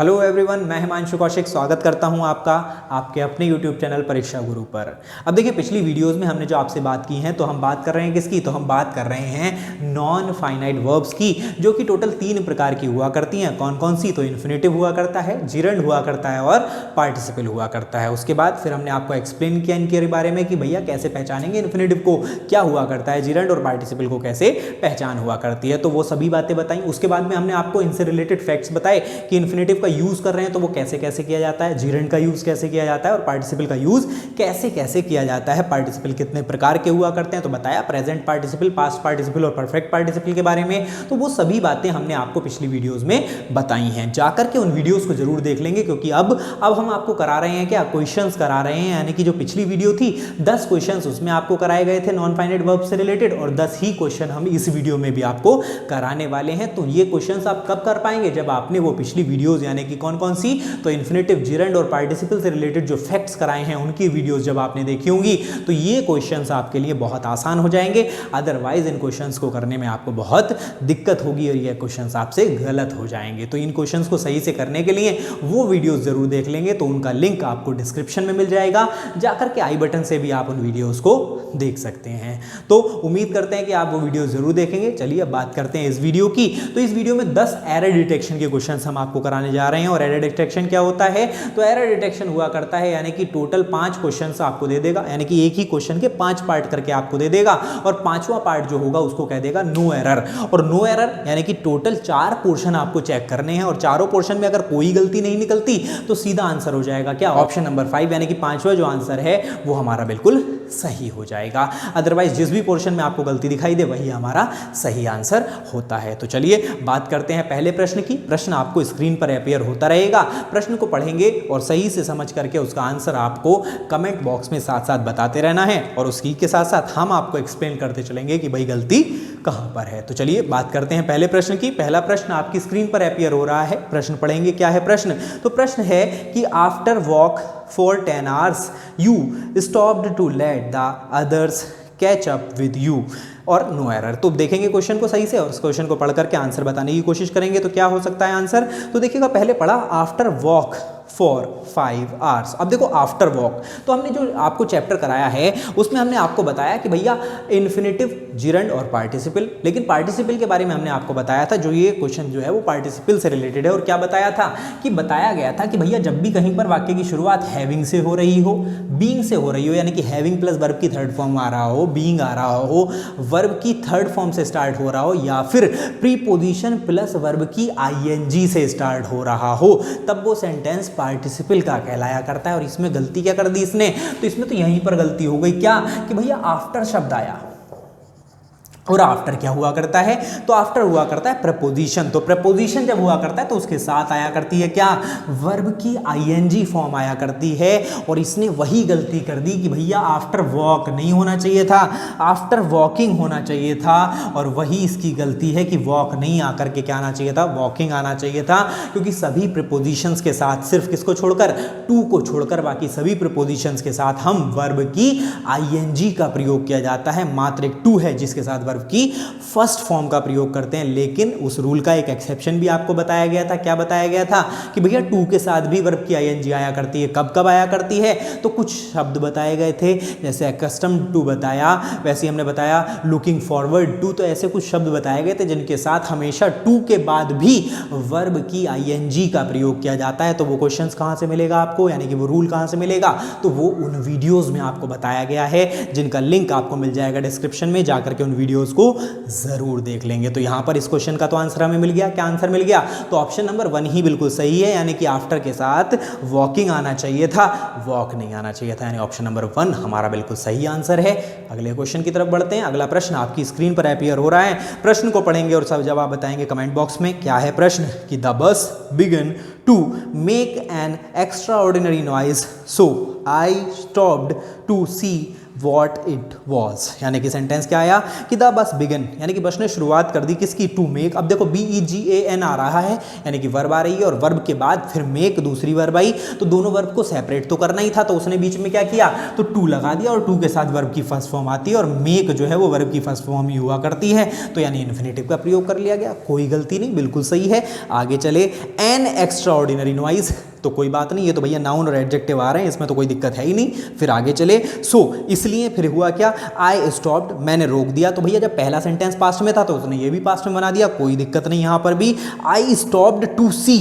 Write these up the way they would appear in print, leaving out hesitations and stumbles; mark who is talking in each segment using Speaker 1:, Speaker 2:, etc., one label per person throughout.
Speaker 1: Hello everyone, मैं हिमांशु कौशिक स्वागत करता हूं आपका आपके अपने यूट्यूब चैनल परीक्षा गुरु पर। अब देखिए, पिछली वीडियोस में हमने जो आपसे बात की है तो हम बात कर रहे हैं किसकी, तो हम बात कर रहे हैं नॉन फाइनाइट वर्ब्स की, जो कि टोटल 3 प्रकार की हुआ करती हैं। कौन कौन सी, तो इन्फिनेटिव हुआ करता है, जिरंड हुआ करता है और पार्टिसिपल हुआ करता है। उसके बाद फिर हमने आपको एक्सप्लेन किया इनके बारे में कि भैया कैसे पहचानेंगे इन्फिनेटिव को, क्या हुआ करता है, जिरंड और पार्टिसिपल को कैसे पहचान हुआ करती है, तो वो सभी बातें बताई। उसके बाद में हमने आपको इनसे रिलेटेड फैक्ट्स बताए कि इन्फिनेटिव का यूज कर रहे हैं तो वो कैसे कैसे किया जाता है, जिरंड का यूज कैसे किया जाता है और पार्टिसिपल का यूज कैसे कैसे किया जाता है। पार्टिसिपल कितने प्रकार के हुआ करते हैं तो बताया, प्रेजेंट पार्टिसिपल, पास्ट पार्टिसिपल और परफेक्ट पार्टिसिपल के बारे में। तो वो सभी बातें हमने आपको पिछली वीडियोस में बताई हैं। जाकर के उन वीडियोस को जरूर देख लेंगे, क्योंकि अब हम आपको करा रहे हैं क्या, क्वेश्चंस करा रहे हैं। यानी कि जो पिछली वीडियो थी 10 क्वेश्चंस उसमें आपको कराए गए थे नॉन फाइनाइट वर्ब से रिलेटेड, और 10 ही क्वेश्चन हम इस वीडियो में भी आपको कराने वाले हैं। तो ये क्वेश्चंस आप कब कर पाएंगे, जब आपने वो पिछली वीडियोस यानी कि कौन कौन सी, तो इन्फिनेटिव, जिरंड और पार्टिसिपल से रिलेटेड जो फैक्ट्स कराए हैं उनकी वीडियोस जब आपने देखी होंगी तो ये क्वेश्चंस आपके लिए बहुत आसान हो जाएंगे। अदरवाइज इन क्वेश्चंस को करने में आपको बहुत दिक्कत होगी और ये क्वेश्चंस आपसे गलत हो जाएंगे। तो इन क्वेश्चंस को सही से करने के लिए वो वीडियोस जरूर देख लेंगे, तो उनका लिंक आपको डिस्क्रिप्शन में मिल जाएगा, जाकर के आई बटन से भी आप उन वीडियोस को देख सकते हैं। तो उम्मीद करते हैं कि आप वो वीडियो जरूर देखेंगे। चलिए अब बात करते हैं इस वीडियो की। तो इस वीडियो में 10 एरर डिटेक्शन के क्वेश्चंस हम आपको कराने जा रहे हैं। और एरर डिटेक्शन क्या होता है, तो एरर डिटेक्शन हुआ करता है यानी कि टोटल 5 क्वेश्चंस आपको दे देगा, यानी कि एक ही क्वेश्चन के 5 पार्ट करके आपको दे देगा, और 5वां पार्ट जो होगा उसको कह देगा नो एरर। और नो एरर यानी कि टोटल 4 पोर्शन आपको चेक करने हैं, और चारों पोर्शन में अगर कोई गलती नहीं निकलती तो सीधा आंसर हो जाएगा क्या, ऑप्शन नंबर 5, यानी कि 5वां जो आंसर है वो हमारा बिल्कुल सही हो जाएगा। अदरवाइज जिस भी पोर्शन में आपको गलती दिखाई दे वही हमारा सही आंसर होता है। तो चलिए बात करते हैं पहले प्रश्न की। प्रश्न आपको स्क्रीन पर अपीयर होता रहेगा, प्रश्न को पढ़ेंगे और सही से समझ करके उसका आंसर आपको कमेंट बॉक्स में साथ साथ बताते रहना है, और उसकी के साथ साथ हम आपको एक्सप्लेन करते चलेंगे कि भाई गलती कहां पर है। तो चलिए बात करते हैं पहले प्रश्न की। पहला प्रश्न आपकी स्क्रीन पर अपीयर हो रहा है, प्रश्न पढ़ेंगे। क्या है प्रश्न, तो प्रश्न है कि after walk for 10 hours you stopped to let the others catch up with you और नो एरर। तो देखेंगे क्वेश्चन को सही से और उस क्वेश्चन को पढ़ करके आंसर बताने की कोशिश करेंगे। तो क्या हो सकता है आंसर, तो देखिएगा पहले पढ़ा आफ्टर वॉक फॉर 5 आवर्स। अब देखो आफ्टर वॉक, तो हमने जो आपको चैप्टर कराया है उसमें हमने आपको बताया कि भैया इन्फिनेटिव, जिरंड और पार्टिसिपल, लेकिन पार्टिसिपल के बारे में हमने आपको बताया था, जो ये क्वेश्चन जो है वो पार्टिसिपल से रिलेटेड है। और क्या बताया था, कि बताया गया था कि भैया जब भी कहीं पर वाक्य की शुरुआत हैविंग से हो रही हो, बीइंग से हो रही हो, यानी कि हैविंग प्लस वर्ब की थर्ड फॉर्म आ रहा हो, बीइंग आ रहा हो, वर्ब की थर्ड फॉर्म से स्टार्ट हो रहा हो, या फिर प्रीपोजिशन प्लस वर्ब की आईएनजी से स्टार्ट हो रहा हो, तब वो सेंटेंस पार्टिसिपल का कहलाया करता है। और इसमें गलती क्या कर दी इसने, तो इसमें तो यहीं पर गलती हो गई क्या, कि भैया आफ्टर शब्द आया, और आफ्टर क्या हुआ करता है, तो आफ्टर हुआ करता है प्रपोजिशन। तो प्रपोजिशन जब हुआ करता है तो उसके साथ आया करती है क्या, वर्ब की आईएनजी फॉर्म आया करती है। और इसने वही गलती कर दी कि भैया आफ्टर वॉक नहीं होना चाहिए था, आफ्टर वॉकिंग होना चाहिए था, और वही इसकी गलती है कि वॉक नहीं आकर के क्या आना चाहिए था, वॉकिंग आना चाहिए था। क्योंकि सभी प्रपोजिशंस के साथ, सिर्फ किसको छोड़कर, टू को छोड़कर, बाकी सभी प्रपोजिशंस के साथ हम वर्ब की आईएनजी का प्रयोग किया जाता है। मात्र एक टू है जिसके साथ की फर्स्ट फॉर्म का प्रयोग करते हैं, लेकिन उस रूल का एक एक्सेप्शन भी आपको बताया गया था। क्या बताया गया था, कि भैया टू के साथ भी वर्ब की आईएनजी आया करती है। कब कब आया करती है, तो कुछ शब्द बताए गए थे, जैसे अकस्टम्ड टू बताया, वैसे हमने बताया लुकिंग फॉरवर्ड टू, तो ऐसे कुछ शब्द बताए गए थे जिनके साथ हमेशा टू के बाद भी वर्ब की आईएनजी का प्रयोग किया जाता है। तो वो क्वेश्चंस कहां से मिलेगा आपको, यानी कि वो रूल कहां से मिलेगा, तो वो उन वीडियोस में आपको बताया गया है, जिनका लिंक आपको मिल जाएगा डिस्क्रिप्शन में, जाकर के उन वीडियोस को जरूर देख लेंगे। तो यहां पर इस क्वेश्चन का तो आंसर हमें मिल गया। क्या आंसर मिल गया, तो ऑप्शन नंबर 1 ही बिल्कुल सही है, यानी कि आफ्टर के साथ वॉकिंग आना चाहिए था, वॉक नहीं आना चाहिए था, यानी ऑप्शन नंबर 1 हमारा बिल्कुल सही आंसर है। अगले क्वेश्चन की तरफ बढ़ते हैं। अगला प्रश्न आपकी स्क्रीन पर अपीयर हो रहा है, प्रश्न को पढ़ेंगे और सब जवाब बताएंगे कमेंट बॉक्स में। क्या है प्रश्न, कि the bus began to make an extraordinary noise, so I stopped to see what it was, यानी कि सेंटेंस क्या आया कि द बस बिगन, यानी कि बस ने शुरुआत कर दी किसकी, टू मेक। अब देखो BEGAN आ रहा है, यानी कि वर्ब आ रही है और वर्ब के बाद फिर मेक दूसरी वर्ब आई, तो दोनों वर्ब को सेपरेट तो करना ही था, तो उसने बीच में क्या किया, तो टू लगा दिया और टू के साथ वर्ब की फर्स्ट फॉर्म आती है और मेक जो है वो वर्ब की फर्स्ट फॉर्म ही हुआ करती है, तो यानी इन्फिनेटिव का प्रयोग कर लिया गया, कोई गलती नहीं, बिल्कुल सही है। आगे चले, एन एक्स्ट्रा ऑर्डिनरी नॉइज, तो कोई बात नहीं, ये तो भैया नाउन और एडजेक्टिव आ रहे हैं, इसमें तो कोई दिक्कत है ही नहीं। फिर आगे चले, सो इसलिए फिर हुआ क्या, आई स्टॉप्ड, मैंने रोक दिया, तो भैया जब पहला सेंटेंस पास्ट में था तो उसने ये भी पास्ट में बना दिया, कोई दिक्कत नहीं यहाँ पर भी। आई स्टॉप्ड टू सी,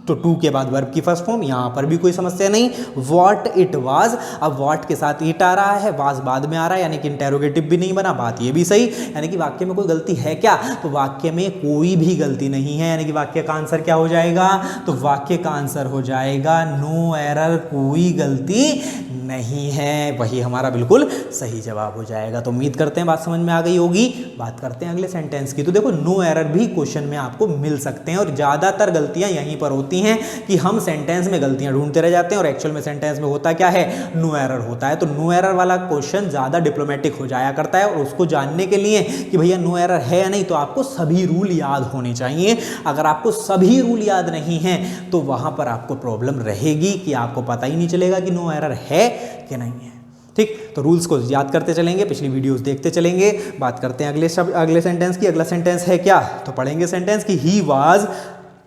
Speaker 1: तो टू के बाद वर्ब की फर्स्ट फॉर्म, यहाँ पर भी कोई समस्या नहीं। व्हाट इट वाज, अब व्हाट के साथ इट आ रहा है, वाज बाद में आ रहा है, यानी कि इंटेरोगेटिव भी नहीं बना, बात ये भी सही, यानी कि वाक्य में कोई गलती है क्या, तो वाक्य में कोई भी गलती नहीं है, यानी कि वाक्य का आंसर क्या हो जाएगा, तो वाक्य का आंसर हो जाएगा नो एरर, कोई गलती नहीं है, वही हमारा बिल्कुल सही जवाब हो जाएगा। तो उम्मीद करते हैं बात समझ में आ गई होगी। बात करते हैं अगले सेंटेंस की, तो देखो नो एरर भी क्वेश्चन में आपको मिल सकते हैं और ज़्यादातर गलतियां यहीं पर होती हैं कि हम सेंटेंस में गलतियां ढूंढते रह जाते हैं और एक्चुअल में सेंटेंस में होता क्या है, नो एरर होता है। तो नो एरर वाला क्वेश्चन ज़्यादा डिप्लोमेटिक हो जाया करता है और उसको जानने के लिए कि भैया नो एरर है या नहीं, तो आपको सभी रूल याद होने चाहिए। अगर आपको सभी रूल याद नहीं हैं तो वहाँ पर आपको प्रॉब्लम रहेगी कि आपको पता ही नहीं चलेगा कि नो एरर है कि नहीं है। ठीक, तो रूल्स को याद करते चलेंगे, पिछली वीडियोस देखते चलेंगे। बात करते हैं अगले सेंटेंस की। अगला सेंटेंस है क्या, तो पढ़ेंगे सेंटेंस कि he was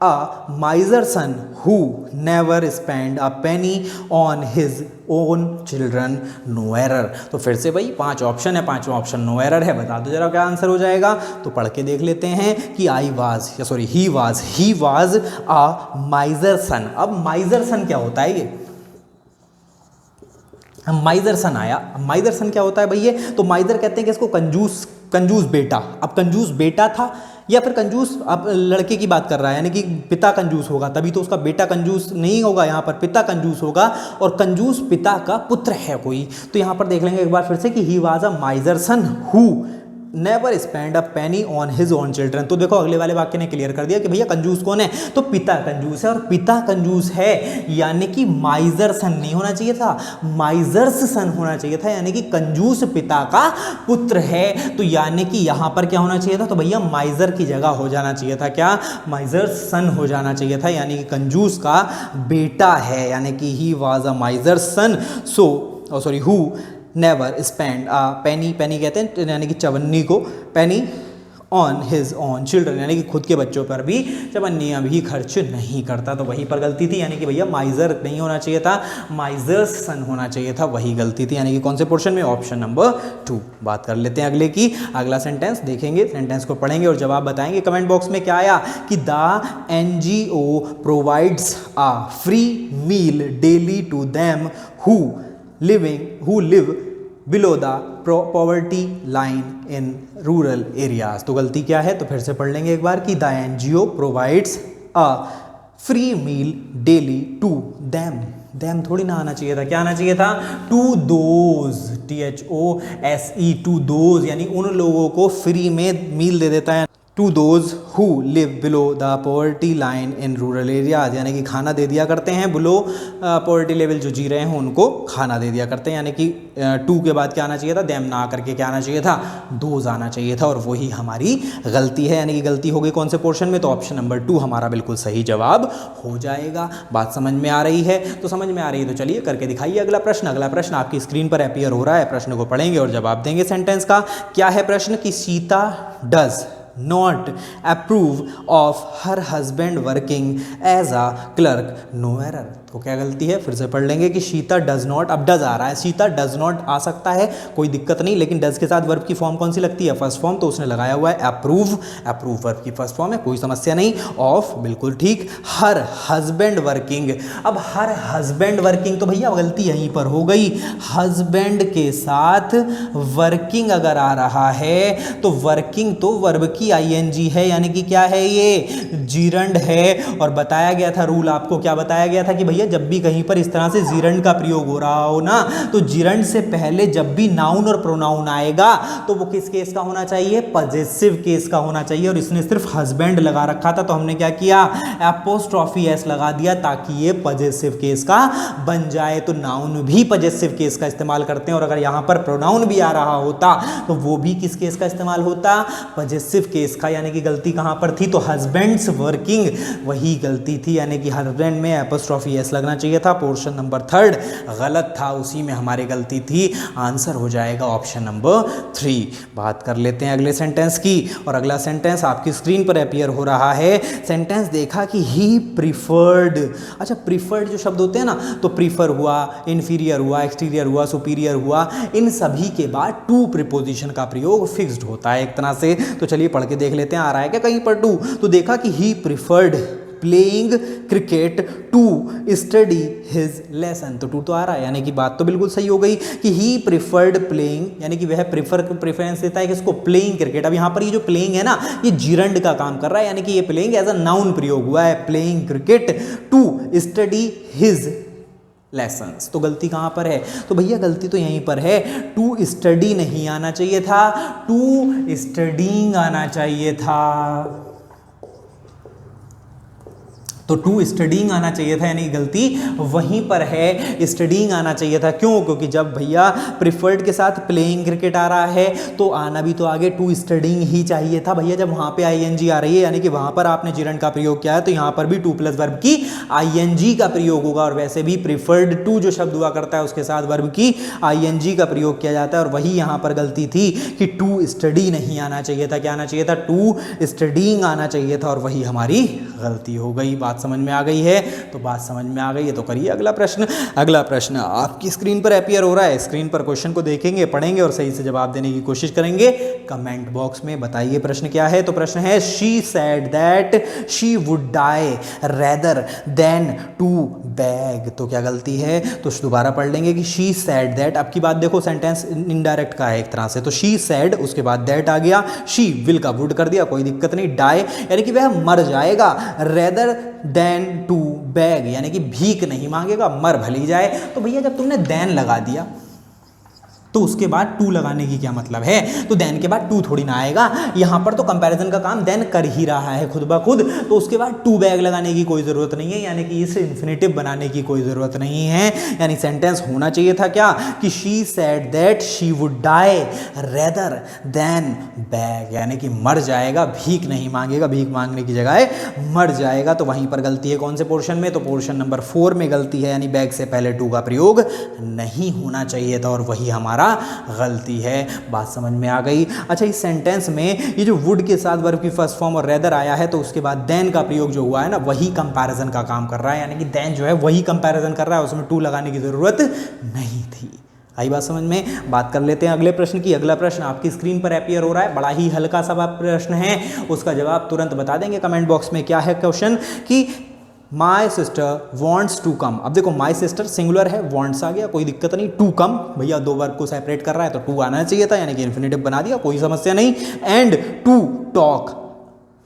Speaker 1: a miser son who never spend a penny on his own children, no error. तो फिर से भाई 5 ऑप्शन है, 5वां ऑप्शन नो एरर है, बता दो जरा क्या आंसर हो जाएगा। तो पढ़ के देख लेते हैं कि ही वाज अ माइजर सन। अब माइजर सन क्या होता है, ये माइजर सन आया। माइजर सन क्या होता है भैया, तो माइजर कहते हैं कि इसको कंजूस बेटा। अब कंजूस बेटा था या फिर कंजूस, अब लड़के की बात कर रहा है, यानी कि पिता कंजूस होगा तभी तो उसका बेटा कंजूस नहीं होगा, यहाँ पर पिता कंजूस होगा और कंजूस पिता का पुत्र है कोई। तो यहाँ पर देख लेंगे एक बार फिर से कि he was a miser son who never spend a penny on his own children. तो देखो अगले वाले वाक्य ने क्लियर कर दिया कि भैया कंजूस कौन है, तो पिता कंजूस है और पिता कंजूस है यानी कि माइजर सन नहीं होना चाहिए था, माइजर्स सन होना चाहिए था, यानी कि कंजूस पिता का पुत्र है। तो यानी कि यहाँ पर क्या होना चाहिए था, तो भैया माइजर की जगह हो जाना चाहिए था क्या, माइजर्स सन हो जाना चाहिए था, यानी कि कंजूस का बेटा है, यानी कि he was a miser son who never spend a penny, penny कहते हैं यानी कि चवन्नी को, penny on his own children, यानी कि खुद के बच्चों पर भी चवन्नियाँ भी खर्च नहीं करता। तो वहीं पर गलती थी, यानी कि भैया माइजर नहीं होना चाहिए था, माइजर्स सन होना चाहिए था, वही गलती थी, यानी कि कौन से पोर्शन में, ऑप्शन नंबर 2। बात कर लेते हैं अगले की। अगला सेंटेंस देखेंगे, सेंटेंस को पढ़ेंगे और जवाब बताएंगे। कमेंट बॉक्स में क्या आया कि the NGO provides a free meal daily to them who live below the poverty line in rural areas। तो गलती क्या है, तो फिर से पढ़ लेंगे एक बार कि the NGO provides a free meal daily to them थोड़ी ना आना चाहिए था, क्या आना चाहिए था, to those, THOSE, to those, यानी उन लोगों को फ्री में मील दे देता है, to those who live below the poverty line in rural areas, यानी कि खाना दे दिया करते हैं, बिलो पॉवर्टी लेवल जो जी रहे हैं उनको खाना दे दिया करते हैं, यानी कि टू के बाद क्या आना चाहिए था, देम ना करके क्या आना चाहिए था, दोज आना चाहिए था, और वही हमारी गलती है, यानी कि गलती हो गई कौन से पोर्शन में, तो ऑप्शन नंबर 2 हमारा बिल्कुल सही जवाब हो जाएगा। बात समझ में आ रही है, तो समझ में आ रही है तो चलिए करके दिखाइए अगला प्रश्न। अगला प्रश्न आपकी स्क्रीन पर अपीयर हो रहा है, प्रश्न को पढ़ेंगे और जवाब देंगे सेंटेंस का। क्या है प्रश्न कि Sita does not approve of her husband working as a clerk, no error। तो क्या गलती है, फिर से पढ़ लेंगे कि सीता डज नॉट, अब डज आ रहा है, सीता डज नॉट आ सकता है कोई दिक्कत नहीं, लेकिन डज के साथ वर्ब की फॉर्म कौन सी लगती है, फर्स्ट फॉर्म, तो उसने लगाया हुआ है अप्रूव, अप्रूव वर्ब की फर्स्ट फॉर्म है, कोई समस्या नहीं। ऑफ बिल्कुल ठीक। हर हस्बैंड वर्किंग, अब हर हस्बैंड वर्किंग, तो भैया गलती यहीं पर हो गई, हस्बैंड के साथ वर्किंग अगर आ रहा है तो वर्किंग तो वर्ब की की आईएनजी है, यानी कि क्या है ये, जीरंड है। और बताया गया था रूल, आपको क्या बताया गया था कि भैया जब भी कहीं पर इस तरह से जीरंड का प्रयोग हो रहा हो ना, तो जीरंड से पहले जब भी नाउन और प्रोनाउन आएगा तो वो किस केस का होना चाहिए, पजेसिव केस का होना चाहिए। और इसने सिर्फ हस्बैंड लगा रखा था, तो हमने क्या किया, एपोस्ट्रॉफी एस लगा दिया ताकि ये पजेसिव केस का बन जाए। तो नाउन भी पजेसिव केस का इस्तेमाल करते हैं, और अगर यहां पर प्रोनाउन भी आ रहा होता तो वो भी किस केस का इस्तेमाल होता, पजेसिव केस का। यानी कि गलती कहां पर थी, तो हस्बैंड्स वर्किंग, वही गलती थी, यानी कि हस्बैंड में एपोस्ट्रॉफी एस लगना चाहिए था। पोर्शन नंबर 3 गलत था, उसी में हमारी गलती थी। आंसर हो जाएगा ऑप्शन नंबर 3। बात कर लेते हैं अगले सेंटेंस की, और अगला सेंटेंस आपकी स्क्रीन पर अपीयर हो रहा है। सेंटेंस देखा कि ही प्रीफर्ड। अच्छा, प्रीफर्ड जो शब्द होते हैं ना, तो प्रीफर हुआ, इन्फीरियर हुआ, एक्सटीरियर हुआ, सुपीरियर हुआ, इन सभी के बाद टू प्रीपोजिशन का प्रयोग फिक्स्ड होता है एक तरह से। तो चलिए पढ़ के देख लेते हैं, आ रहा है क्या कहीं पर टू। तो देखा कि he preferred playing cricket to study his lesson. तो टू तो आ रहा है, यानी कि बात तो बिल्कुल सही हो गई कि ही प्रिफर्ड प्लेइंग, यानी कि वह प्रेफरेंस देता है किसको, प्लेइंग क्रिकेट। अब यहाँ पर ये जो प्लेइंग है ना, ये जीरंड का काम कर रहा है, यानी कि ये प्लेइंग एज अ नाउन प्रयोग हुआ है, playing cricket to study his lessons. तो गलती कहाँ पर है, तो भैया गलती तो यहीं पर है, टू स्टडी नहीं आना चाहिए था, टू स्टडीइंग आना चाहिए था। तो टू स्टडीइंग आना चाहिए था, यानी गलती वहीं पर है, स्टडीइंग आना चाहिए था। क्यों, क्योंकि जब भैया प्रिफर्ड के साथ प्लेइंग क्रिकेट आ रहा है तो आना भी तो आगे टू स्टडीइंग ही चाहिए था भैया। जब वहाँ पे आईएनजी आ रही है, यानी कि वहाँ पर आपने जीरंड का प्रयोग किया है, तो यहाँ पर भी टू प्लस वर्ब की आईएनजी का प्रयोग होगा। और वैसे भी प्रिफर्ड टू जो शब्द हुआ करता है उसके साथ वर्ब की आईएनजी का प्रयोग किया जाता है। और वही यहाँ पर गलती थी कि टू स्टडी नहीं आना चाहिए था, क्या आना चाहिए था, टू स्टडीइंग आना चाहिए था, और वही हमारी गलती हो गई। बात समझ में आ गई है, तो बात समझ में आ गई है तो करिए अगला प्रश्न। अगला प्रश्न आपकी स्क्रीन पर अपीयर हो रहा है, स्क्रीन पर क्वेश्चन को देखेंगे, पढ़ेंगे और सही से जवाब देने की कोशिश करेंगे। कमेंट बॉक्स में बताइए प्रश्न क्या है। तो प्रश्न है, she said that she would die rather than to beg. तो क्या गलती है, तो दोबारा पढ़ लेंगे कि शी सेड दैट। अब की बात देखो, सेंटेंस इनडायरेक्ट का है एक तरह से, तो शी सेड, उसके बाद दैट आ गया, शी विल का वुड कर दिया, कोई दिक्कत नहीं, डाई यानी कि वह मर जाएगा, रेदर देन टू बैग यानी कि भीख नहीं मांगेगा, मर भली जाए। तो भैया जब तुमने देन लगा दिया तो उसके बाद टू लगाने की क्या मतलब है, तो देन के बाद टू थोड़ी ना आएगा। यहां पर तो कंपैरिजन का काम देन कर ही रहा है खुद ब खुद, तो उसके बाद टू बैग लगाने की कोई ज़रूरत नहीं है, यानी कि इसे इन्फिनेटिव बनाने की कोई ज़रूरत नहीं है। यानी सेंटेंस होना चाहिए था क्या, कि she said that she would die rather than beg, यानी कि मर जाएगा, भीख नहीं मांगेगा, भीख मांगने की जगह मर जाएगा। तो वहीं पर गलती है कौन से पोर्शन में, तो पोर्शन नंबर 4 में गलती है, यानी बैग से पहले टू का प्रयोग नहीं होना चाहिए था, और वही हमारा गलती है। बात समझ में आ गई। अच्छा, इस सेंटेंस में ये जो वुड के साथ वर्ब की फर्स्ट फॉर्म और रेदर आया है, तो उसके बाद देन का प्रयोग जो हुआ है ना, वही कंपैरिजन का काम कर रहा है, यानी कि देन जो है वही कंपैरिजन कर रहा है, उसमें टू लगाने की जरूरत नहीं थी। आई बात समझ में। बात कर लेते हैं अगले प्रश्न की। अगला प्रश्न आपकी स्क्रीन पर अपीयर हो रहा है, बड़ा ही हल्का सा प्रश्न है, उसका जवाब तुरंत बता देंगे कमेंट बॉक्स में। क्या है क्वेश्चन, कि my sister wants to come. अब देखो, माई सिस्टर सिंगुलर है, वॉन्ट्स आ गया, कोई दिक्कत नहीं, टू कम भैया दो वर्ब को सेपरेट कर रहा है तो टू आना चाहिए था, यानी कि इन्फिनेटिव बना दिया, कोई समस्या नहीं। And to talk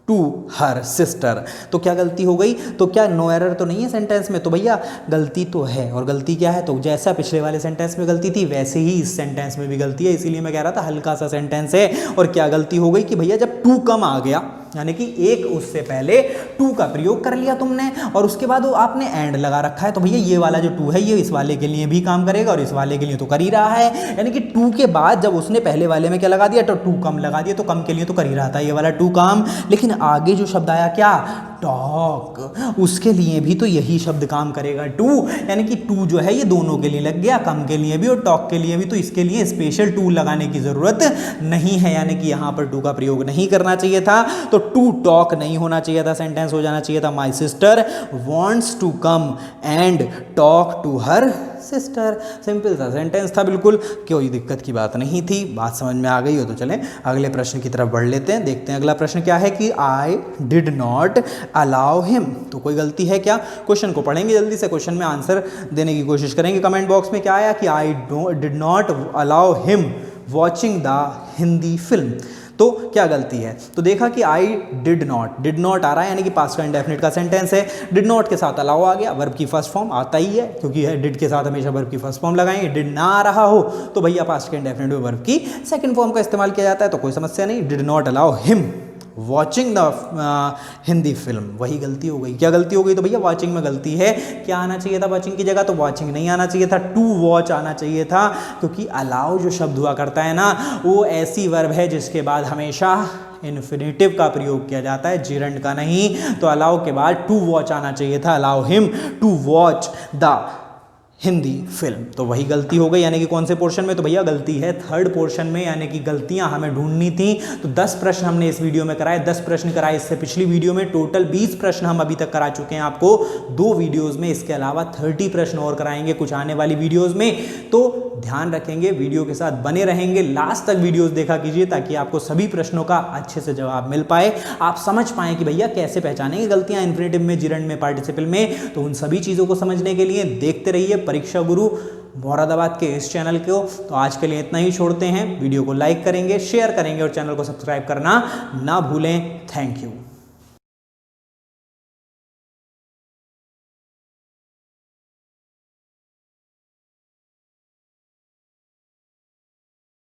Speaker 1: to her sister, तो क्या गलती हो गई, तो क्या नो एरर तो नहीं है सेंटेंस में, तो भैया गलती तो है। और गलती क्या है, तो जैसा पिछले वाले सेंटेंस में गलती थी वैसे ही इस सेंटेंस में भी गलती है, इसीलिए मैं कह रहा था हल्का सा सेंटेंस है। और क्या गलती हो गई कि भैया जब टू कम आ गया, यानी कि एक उससे पहले टू का प्रयोग कर लिया तुमने, और उसके बाद वो आपने एंड लगा रखा है, तो भैया ये वाला जो टू है ये इस वाले के लिए भी काम करेगा और इस वाले के लिए तो कर ही रहा है। यानी कि टू के बाद जब उसने पहले वाले में क्या लगा दिया, तो टू कम लगा दिया, तो कम के लिए तो कर ही रहा था ये वाला टू काम। लेकिन आगे जो शब्द आया क्या, टॉक, उसके लिए भी तो यही शब्द काम करेगा, टू, यानी कि टू जो है ये दोनों के लिए लग गया, कम के लिए भी और टॉक के लिए भी, तो इसके लिए स्पेशल टू लगाने की जरूरत नहीं है, यानी कि यहां पर टू का प्रयोग नहीं करना चाहिए था। तो टू टॉक नहीं होना चाहिए था, सेंटेंस हो जाना चाहिए था my sister wants to come and talk to her sister. Simple सा सेंटेंस था, बिल्कुल कोई दिक्कत की बात नहीं थी। बात समझ में आ गई हो तो चलें अगले प्रश्न की तरफ बढ़ लेते हैं, देखते हैं अगला प्रश्न क्या है, कि I did not allow him. तो कोई गलती है क्या, क्वेश्चन को पढ़ेंगे जल्दी से, क्वेश्चन में आंसर देने की कोशिश करेंगे। कमेंट बॉक्स में क्या आया, कि I did not allow him watching the Hindi film. तो क्या गलती है? तो देखा कि आई डिड नॉट आ रहा है, यानी कि पास्ट का इंडेफिनिट का सेंटेंस है। डिड नॉट के साथ अलाउ आ गया, वर्ब की फर्स्ट फॉर्म आता ही है, क्योंकि डिड के साथ हमेशा वर्ब की फर्स्ट फॉर्म लगाएंगे। डिड ना आ रहा हो तो भैया पास्ट के इंडेफिनिट में वर्ब की सेकंड फॉर्म का इस्तेमाल किया जाता है, तो कोई समस्या नहीं। Did not allow him watching the Hindi film, वही गलती हो गई। क्या गलती हो गई? तो भैया वॉचिंग में गलती है। क्या आना चाहिए था वॉचिंग की जगह? तो वॉचिंग नहीं आना चाहिए था, टू वॉच आना चाहिए था, क्योंकि अलाउ जो शब्द हुआ करता है ना, वो ऐसी वर्ब है जिसके बाद हमेशा इन्फिनेटिव का प्रयोग किया जाता है, जिरंड का नहीं। तो अलाउ के बाद टू वॉच आना चाहिए था, allow him to watch the Hindi film. तो वही गलती हो गई, यानी कि कौन से पोर्शन में? तो भैया गलती है थर्ड पोर्शन में, यानी कि गलतियां हमें ढूंढनी थी। तो 10 प्रश्न हमने इस वीडियो में कराए, 10 प्रश्न कराए इससे पिछली वीडियो में। टोटल 20 प्रश्न हम अभी तक करा चुके हैं आपको 2 वीडियोस में। इसके अलावा 30 प्रश्न और कराएंगे कुछ आने वाली वीडियोस में। तो ध्यान रखेंगे, वीडियो के साथ बने रहेंगे, लास्ट तक वीडियोस देखा कीजिए, ताकि आपको सभी प्रश्नों का अच्छे से जवाब मिल पाए, आप समझ पाएं कि भैया कैसे पहचानेंगे गलतियां इन्फिनेटिव में, जिरंड में, पार्टिसिपल में। तो उन सभी चीज़ों को समझने के लिए देखते रहिए परीक्षा गुरु मुरादाबाद के इस चैनल को। तो आज के लिए इतना ही छोड़ते हैं, वीडियो को लाइक करेंगे, शेयर करेंगे और चैनल को सब्सक्राइब करना ना भूलें। Thank you.